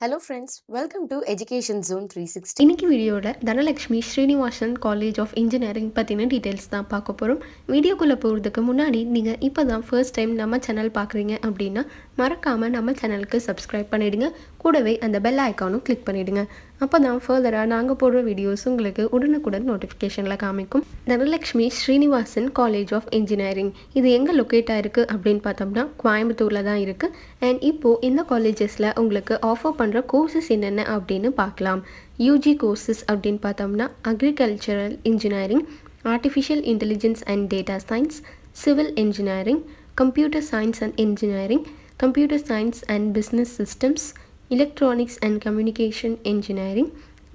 Hello friends, welcome to Education Zone 360. இன்னைக்கு வீடியோவில் Dhanalakshmi Srinivasan college of engineering பற்றின டீட்டெயில்ஸ் தான் பார்க்க போகிறோம். வீடியோக்குள்ளே போகிறதுக்கு முன்னாடி நீங்கள் இப்போ தான் ஃபர்ஸ்ட் டைம் நம்ம சேனல் பார்க்குறீங்க அப்படின்னா மறக்காமல் நம்ம சேனலுக்கு சப்ஸ்கிரைப் பண்ணிவிடுங்க. கூடவே அந்த பெல் ஐக்கானும் கிளிக் பண்ணிவிடுங்க. அப்போ தான் ஃபர்தராக நாங்கள் போடுற வீடியோஸ் உங்களுக்கு உடனுக்குடன் நோட்டிஃபிகேஷனில் காமிக்கும். Dhanalakshmi Srinivasan college of engineering இது எங்கே லொக்கேட் ஆகிருக்கு அப்படின்னு பார்த்தோம்னா கோயம்புத்தூரில் தான் இருக்குது. அண்ட் இப்போது இந்த காலேஜஸில் உங்களுக்கு ஆஃபர் பண்ணுற கோர்சஸ் என்னென்ன அப்படின்னு பார்க்கலாம். யூஜி கோர்சஸ் அப்படின்னு பார்த்தோம்னா agricultural engineering, artificial intelligence and data science, civil engineering, computer science and engineering, computer science and business systems, electronics and communication engineering,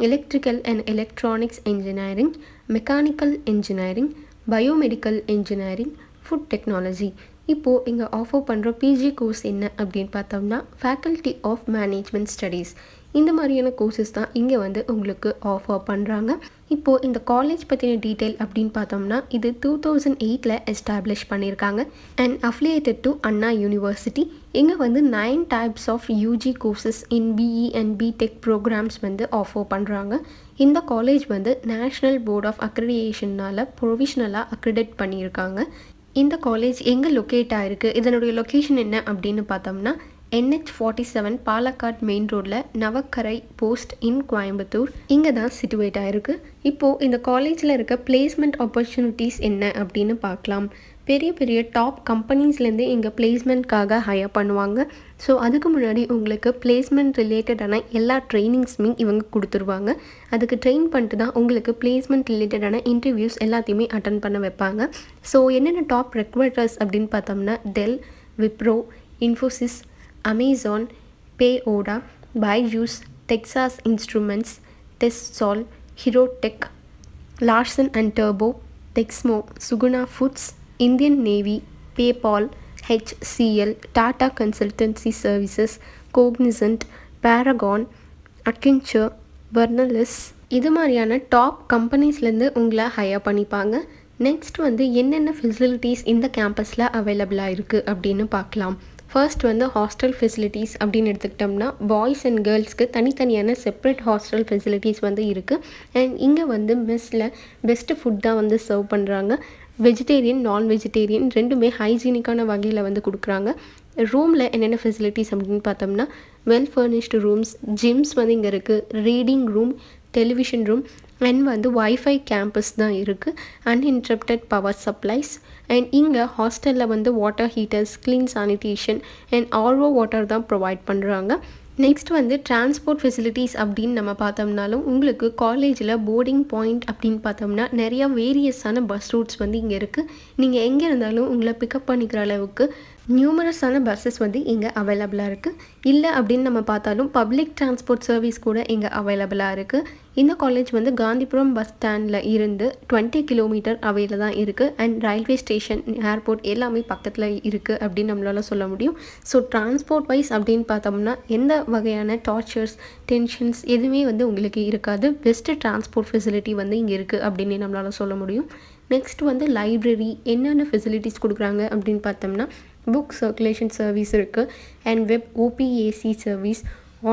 electrical and electronics engineering, mechanical engineering, biomedical engineering, food technology. இப்போது இங்கே offer பண்ணுற PG course என்ன அப்படின்னு பார்த்தோம்னா faculty of management studies. இந்த மாதிரியான courses தான் இங்கே வந்து உங்களுக்கு ஆஃபர் பண்ணுறாங்க. இப்போது இந்த காலேஜ் பற்றின டீட்டெயில் அப்படின்னு பார்த்தோம்னா இது 2008 எஸ்டாப்ளிஷ் பண்ணியிருக்காங்க and affiliated to Anna university. இங்கே வந்து 9 types of UG courses in BE and BTech programs வந்து ஆஃபர் பண்ணுறாங்க. இந்த காலேஜ் வந்து நேஷ்னல் போர்ட் ஆஃப் அக்ரிடியேஷனால் ப்ரொவிஷ்னலாக அக்ரிடேட் பண்ணியிருக்காங்க. இந்த காலேஜ் எங்கே லொக்கேட் ஆகிருக்கு, இதனுடைய லொக்கேஷன் என்ன அப்படின்னு பார்த்தோம்னா NH47 பாலக்காட் மெயின் ரோடில் நவக்கரை போஸ்ட் இன் கோயம்புத்தூர் இங்கே தான் சிட்டுவேட் ஆகிருக்கு. இப்போது இந்த காலேஜில் இருக்க பிளேஸ்மெண்ட் ஆப்பர்ச்சுனிட்டிஸ் என்ன அப்படின்னு பார்க்கலாம். பெரிய பெரிய டாப் கம்பெனிஸ்லேருந்து இங்கே பிளேஸ்மெண்ட்காக ஹையர் பண்ணுவாங்க. ஸோ அதுக்கு முன்னாடி உங்களுக்கு பிளேஸ்மெண்ட் ரிலேட்டடான எல்லா ட்ரைனிங்ஸுமே இவங்க கொடுத்துருவாங்க. அதுக்கு ட்ரெயின் பண்ணிட்டு தான் உங்களுக்கு பிளேஸ்மெண்ட் ரிலேட்டடான இன்டர்வியூஸ் எல்லாத்தையுமே அட்டன் பண்ண வைப்பாங்க. ஸோ என்னென்ன டாப் ரெக்ரூட்டர்ஸ் அப்படின்னு பார்த்தோம்னா டெல், விப்ரோ, இன்ஃபோசிஸ், அமேசான், பேஓடா, பைஜூஸ், டெக்சாஸ் இன்ஸ்ட்ருமெண்ட்ஸ், டெஸ்சால், ஹீரோடெக், லார்சன் அண்ட் டர்போ, Texmo, Suguna Foods, Indian Navy, PayPal, HCL, Tata Consultancy Services, Cognizant, பேரகான், அக்கின்ச்சர், வர்னலிஸ் இது மாதிரியான டாப் கம்பெனிஸ்லேருந்து உங்களை ஹையர் பண்ணிப்பாங்க. நெக்ஸ்ட் வந்து என்னென்ன ஃபெசிலிட்டிஸ் இந்த கேம்பஸில் அவைலபிளாக இருக்குது அப்படின்னு பார்க்கலாம். ஃபர்ஸ்ட் வந்து ஹாஸ்டல் ஃபெசிலிட்டிஸ் அப்படின்னு எடுத்துக்கிட்டோம்னா பாய்ஸ் அண்ட் கேர்ள்ஸ்க்கு தனித்தனியான செப்ரேட் ஹாஸ்டல் ஃபெசிலிட்டிஸ் வந்து இருக்குது. அண்ட் இங்கே வந்து மெஸ்ஸில் பெஸ்ட்டு ஃபுட் தான் வந்து சர்வ் பண்ணுறாங்க. வெஜிடேரியன், நான் வெஜிடேரியன் ரெண்டுமே ஹைஜீனிக்கான வகையில் வந்து கொடுக்குறாங்க. ரூமில் என்னென்ன ஃபெசிலிட்டிஸ் அப்படின்னு பார்த்தோம்னா வெல் ஃபர்னிஷ்டு ரூம்ஸ், ஜிம்ஸ் வந்து இங்கே இருக்குது, reading room, television room and வந்து வைஃபை கேம்பஸ் தான் இருக்குது, அன்இன்டரப்டட் பவர் சப்ளைஸ். அண்ட் இங்கே ஹாஸ்டலில் வந்து water heaters, clean sanitation and RO water தான் ப்ரொவைட் பண்ணுறாங்க. நெக்ஸ்ட் வந்து டிரான்ஸ்போர்ட் ஃபெசிலிட்டிஸ் அப்படின்னு நம்ம பார்த்தோம்னாலும் உங்களுக்கு காலேஜில் போர்டிங் பாயிண்ட் அப்படின்னு பார்த்தோம்னா நிறையா வேரியஸான பஸ் ரூட்ஸ் வந்து இங்கே இருக்குது. நீங்கள் எங்கே இருந்தாலும் உங்களை பிக்கப் பண்ணிக்கிற அளவுக்கு நியூமரஸான பஸ்ஸஸ் வந்து இங்கே அவைலபிளாக இருக்குது. இல்லை அப்படின்னு நம்ம பார்த்தாலும் பப்ளிக் டிரான்ஸ்போர்ட் சர்வீஸ் கூட இங்கே அவைலபிளாக இருக்குது. இந்த காலேஜ் வந்து காந்திபுரம் பஸ் ஸ்டாண்டில் இருந்து 20 கிலோமீட்டர் அவையில் தான் இருக்குது. அண்ட் ரயில்வே ஸ்டேஷன், ஏர்போர்ட் எல்லாமே பக்கத்தில் இருக்குது அப்படின்னு நம்மளால சொல்ல முடியும். ஸோ டிரான்ஸ்போர்ட் வைஸ் அப்படின்னு பார்த்தோம்னா எந்த வகையான டார்ச்சர்ஸ், டென்ஷன்ஸ் எதுவுமே வந்து உங்களுக்கு இருக்காது. பெஸ்ட்டு டிரான்ஸ்போர்ட் ஃபெசிலிட்டி வந்து இங்கே இருக்குது அப்படின்னு நம்மளால சொல்ல முடியும். நெக்ஸ்ட் வந்து லைப்ரரி என்னென்ன ஃபெசிலிட்டிஸ் கொடுக்குறாங்க அப்படின்னு பார்த்தோம்னா புக் சர்க்குலேஷன் சர்வீஸ் இருக்குது and web OPAC service,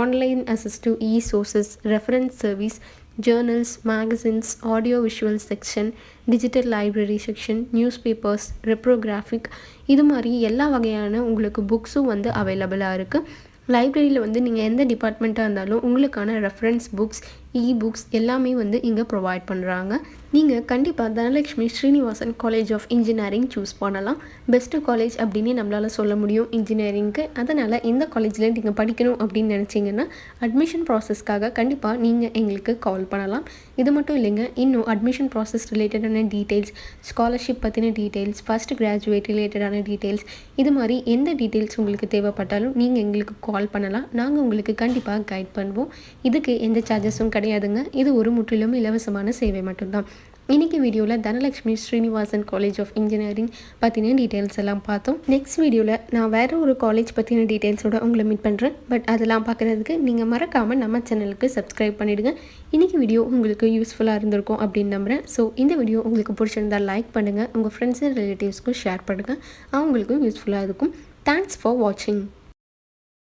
online assistive sources, reference service, journals, magazines, audio visual section, digital library section, newspapers, reprographic இது மாதிரி எல்லா வகையான உங்களுக்கு புக்ஸும் வந்து அவைலபிளாக இருக்குது. லைப்ரரியில் வந்து நீங்கள் எந்த டிபார்ட்மெண்ட்டாக இருந்தாலும் உங்களுக்கான ரெஃபரன்ஸ் புக்ஸ், புக்ஸ் எல்லாமே வந்து இங்கே ப்ரொவைட் பண்ணுறாங்க. நீங்கள் கண்டிப்பாக Dhanalakshmi Srinivasan college of engineering choose பண்ணலாம். பெஸ்ட்டு காலேஜ் அப்படின்னு நம்மளால் சொல்ல முடியும் இன்ஜினியரிங்க்கு. அதனால் இந்த காலேஜில் நீங்கள் படிக்கணும் அப்படின்னு நினச்சிங்கன்னா அட்மிஷன் ப்ராசஸ்க்காக கண்டிப்பாக நீங்கள் எங்களுக்கு கால் பண்ணலாம். இது மட்டும் இல்லைங்க, இன்னும் அட்மிஷன் ப்ராசஸ் ரிலேட்டடான டீட்டெயில்ஸ், ஸ்காலர்ஷிப் பற்றின டீட்டெயில்ஸ், ஃபஸ்ட் கிராஜுவேட் ரிலேட்டடான டீட்டெயில்ஸ் இது மாதிரி எந்த டீட்டெயில்ஸ் உங்களுக்கு தேவைப்பட்டாலும் நீங்கள் எங்களுக்கு கால் பண்ணலாம். நாங்கள் உங்களுக்கு கண்டிப்பாக கைட் பண்ணுவோம். இதுக்கு எந்த சார்ஜஸும் கிடையாதுங்க. இது ஒரு முற்றிலும் இலவசமான சேவை மட்டும்தான். இன்றைக்கி வீடியோவில் Dhanalakshmi Srinivasan college of engineering பற்றின டீட்டெயில்ஸ் எல்லாம் பார்த்தோம். நெக்ஸ்ட் வீடியோவில் நான் வேறு ஒரு காலேஜ் பற்றின டீட்டெயில்ஸோடு உங்களை மீட் பண்ணுறேன். பட் அதெல்லாம் பார்க்குறதுக்கு நீங்கள் மறக்காமல் நம்ம சேனலுக்கு சப்ஸ்கிரைப் பண்ணிவிடுங்க. இன்றைக்கி வீடியோ உங்களுக்கு யூஸ்ஃபுல்லாக இருந்திருக்கும் அப்படின்னு நம்புகிறேன். ஸோ இந்த வீடியோ உங்களுக்கு பிடிச்சிருந்தால் லைக் பண்ணுங்கள், உங்கள் ஃப்ரெண்ட்ஸ் அண்ட் ரிலேட்டிவ்ஸ்க்கும் ஷேர் பண்ணுங்கள், அவங்களுக்கும் யூஸ்ஃபுல்லாக இருக்கும். தேங்க்ஸ் ஃபார் வாட்சிங்.